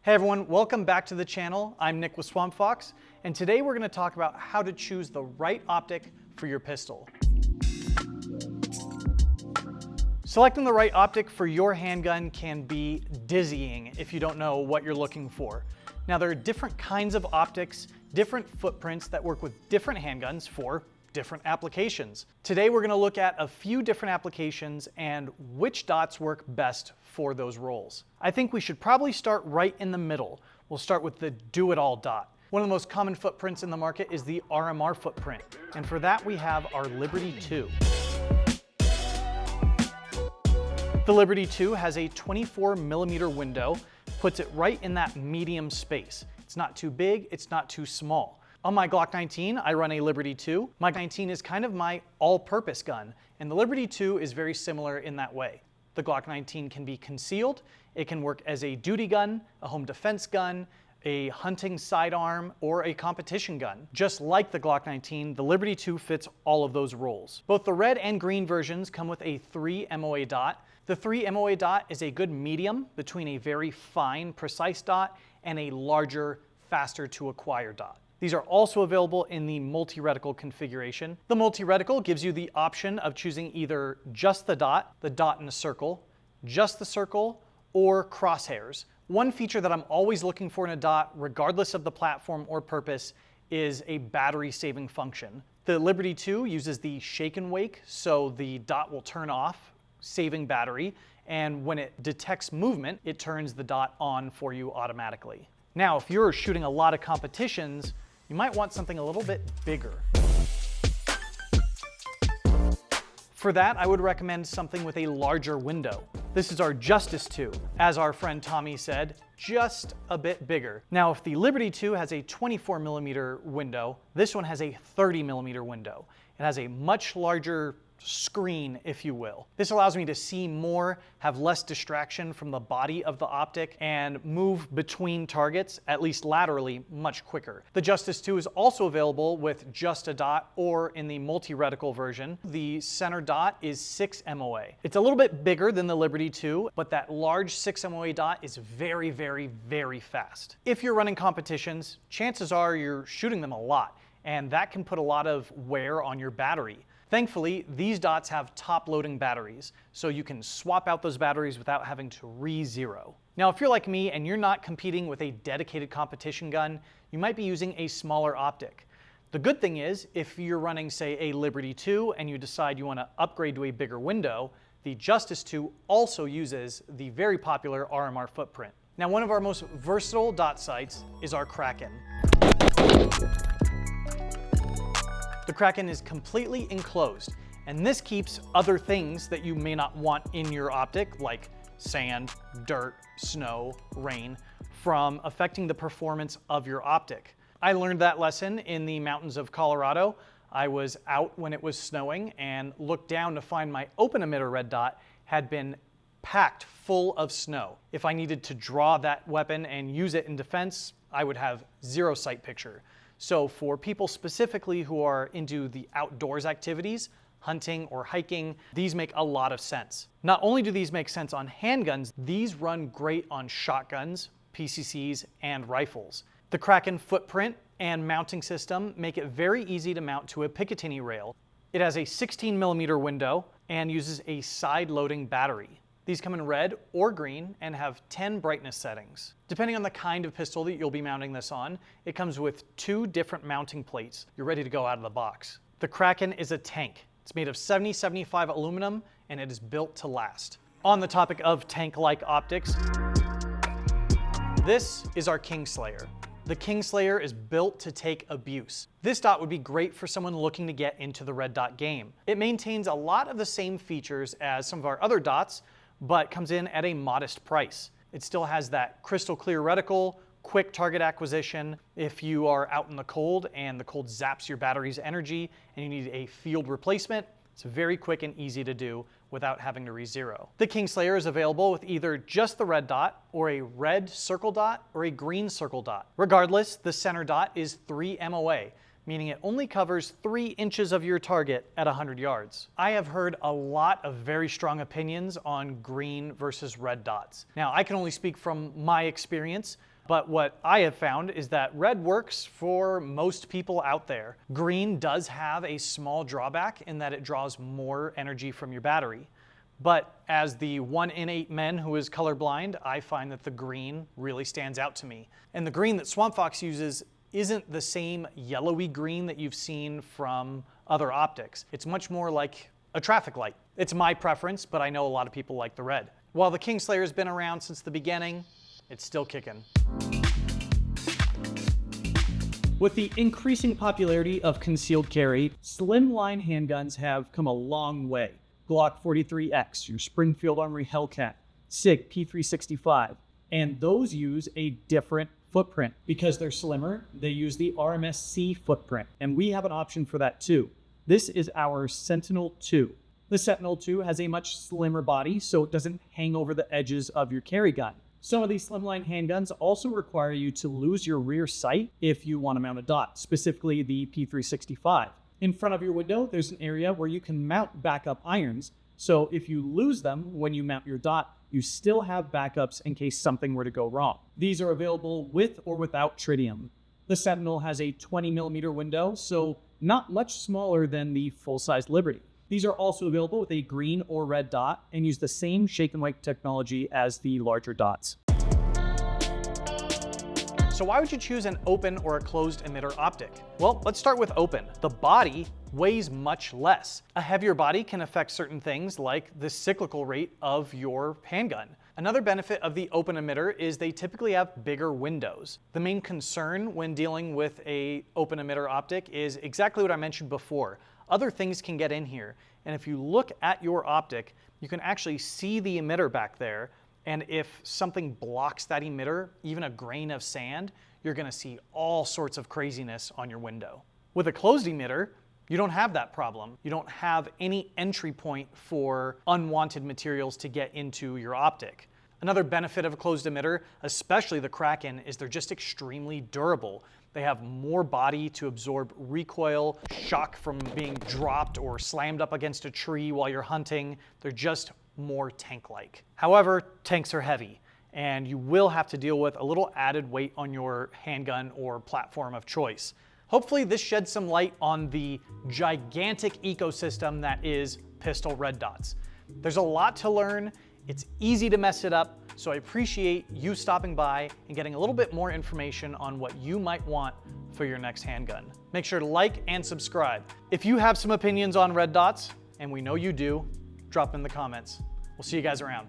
Hey everyone, welcome back to the channel. I'm Nick with Swampfox, and today we're going to talk about how to choose the right optic for your pistol. Selecting the right optic for your handgun can be dizzying if you don't know what you're looking for. Now there are different kinds of optics, different footprints that work with different handguns for different applications. Today we're going to look at a few different applications and which dots work best for those roles. I think we should probably start right in the middle. We'll start with the do-it-all dot. One of the most common footprints in the market is the RMR footprint, and for that we have our Liberty II. The Liberty II has a 24mm window, puts it right in that medium space. It's not too big, it's not too small. On my Glock 19, I run a Liberty II. My 19 is kind of my all-purpose gun, and the Liberty II is very similar in that way. The Glock 19 can be concealed, it can work as a duty gun, a home defense gun, a hunting sidearm, or a competition gun. Just like the Glock 19, the Liberty II fits all of those roles. Both the red and green versions come with a 3 MOA dot. The 3 MOA dot is a good medium between a very fine, precise dot and a larger, faster to acquire dot. These are also available in the multi-reticle configuration. The multi-reticle gives you the option of choosing either just the dot in a circle, just the circle, or crosshairs. One feature that I'm always looking for in a dot, regardless of the platform or purpose, is a battery saving function. The Liberty II uses the shake and wake, so the dot will turn off, saving battery, and when it detects movement, it turns the dot on for you automatically. Now, if you're shooting a lot of competitions, you might want something a little bit bigger. For that, I would recommend something with a larger window. This is our Justice II. As our friend Tommy said, just a bit bigger. Now, if the Liberty II has a 24mm window, this one has a 30mm window. It has a much larger screen, if you will. This allows me to see more, have less distraction from the body of the optic, and move between targets, at least laterally, much quicker. The Justice II is also available with just a dot or in the multi-reticle version. The center dot is 6 MOA. It's a little bit bigger than the Liberty II, but that large 6 MOA dot is very, very, very fast. If you're running competitions, chances are you're shooting them a lot, and that can put a lot of wear on your battery. Thankfully, these dots have top-loading batteries, so you can swap out those batteries without having to re-zero. Now, if you're like me and you're not competing with a dedicated competition gun, you might be using a smaller optic. The good thing is, if you're running, say, a Liberty II and you decide you want to upgrade to a bigger window, the Justice II also uses the very popular RMR footprint. Now, one of our most versatile dot sights is our Kraken. The Kraken is completely enclosed, and this keeps other things that you may not want in your optic, like sand, dirt, snow, rain, from affecting the performance of your optic. I learned that lesson in the mountains of Colorado. I was out when it was snowing and looked down to find my open emitter red dot had been packed full of snow. If I needed to draw that weapon and use it in defense, I would have zero sight picture. So for people specifically who are into the outdoors activities, hunting or hiking, these make a lot of sense. Not only do these make sense on handguns, these run great on shotguns, PCCs, and rifles. The Kraken footprint and mounting system make it very easy to mount to a Picatinny rail. It has a 16mm window and uses a side-loading battery. These come in red or green and have 10 brightness settings. Depending on the kind of pistol that you'll be mounting this on, it comes with 2 different mounting plates. You're ready to go out of the box. The Kraken is a tank. It's made of 70-75 aluminum and it is built to last. On the topic of tank-like optics, this is our Kingslayer. The Kingslayer is built to take abuse. This dot would be great for someone looking to get into the red dot game. It maintains a lot of the same features as some of our other dots, but comes in at a modest price. It still has that crystal clear reticle, quick target acquisition. If you are out in the cold and the cold zaps your battery's energy and you need a field replacement, it's very quick and easy to do without having to re-zero. The Kingslayer is available with either just the red dot or a red circle dot or a green circle dot. Regardless, the center dot is 3 MOA, meaning it only covers 3 inches of your target at 100 yards. I have heard a lot of very strong opinions on green versus red dots. Now, I can only speak from my experience. But what I have found is that red works for most people out there. Green does have a small drawback in that it draws more energy from your battery. But as the 1 in 8 men who is colorblind, I find that the green really stands out to me. And the green that Swampfox uses isn't the same yellowy green that you've seen from other optics. It's much more like a traffic light. It's my preference, but I know a lot of people like the red. While the Kingslayer has been around since the beginning, it's still kicking. With the increasing popularity of concealed carry, slimline handguns have come a long way. Glock 43X, your Springfield Armory Hellcat, Sig P365, and those use a different footprint. Because they're slimmer, they use the RMSc footprint, and we have an option for that too. This is our Sentinel II. The Sentinel II has a much slimmer body, so it doesn't hang over the edges of your carry gun. Some of these slimline handguns also require you to lose your rear sight if you want to mount a dot, specifically the P365. In front of your window, there's an area where you can mount backup irons, so if you lose them when you mount your dot, you still have backups in case something were to go wrong. These are available with or without tritium. The Sentinel has a 20mm window, so not much smaller than the full-size Liberty. These are also available with a green or red dot and use the same shake and wake technology as the larger dots. So why would you choose an open or a closed emitter optic? Well, let's start with open. The body weighs much less. A heavier body can affect certain things like the cyclical rate of your handgun. Another benefit of the open emitter is they typically have bigger windows. The main concern when dealing with an open emitter optic is exactly what I mentioned before. Other things can get in here, and if you look at your optic, you can actually see the emitter back there, and if something blocks that emitter, even a grain of sand, you're gonna see all sorts of craziness on your window. With a closed emitter, you don't have that problem. You don't have any entry point for unwanted materials to get into your optic. Another benefit of a closed emitter, especially the Kraken, is they're just extremely durable. They have more body to absorb recoil, shock from being dropped or slammed up against a tree while you're hunting. They're just more tank-like. However, tanks are heavy, and you will have to deal with a little added weight on your handgun or platform of choice. Hopefully this sheds some light on the gigantic ecosystem that is pistol red dots. There's a lot to learn. It's easy to mess it up, so I appreciate you stopping by and getting a little bit more information on what you might want for your next handgun. Make sure to like and subscribe. If you have some opinions on red dots, and we know you do, drop in the comments. We'll see you guys around.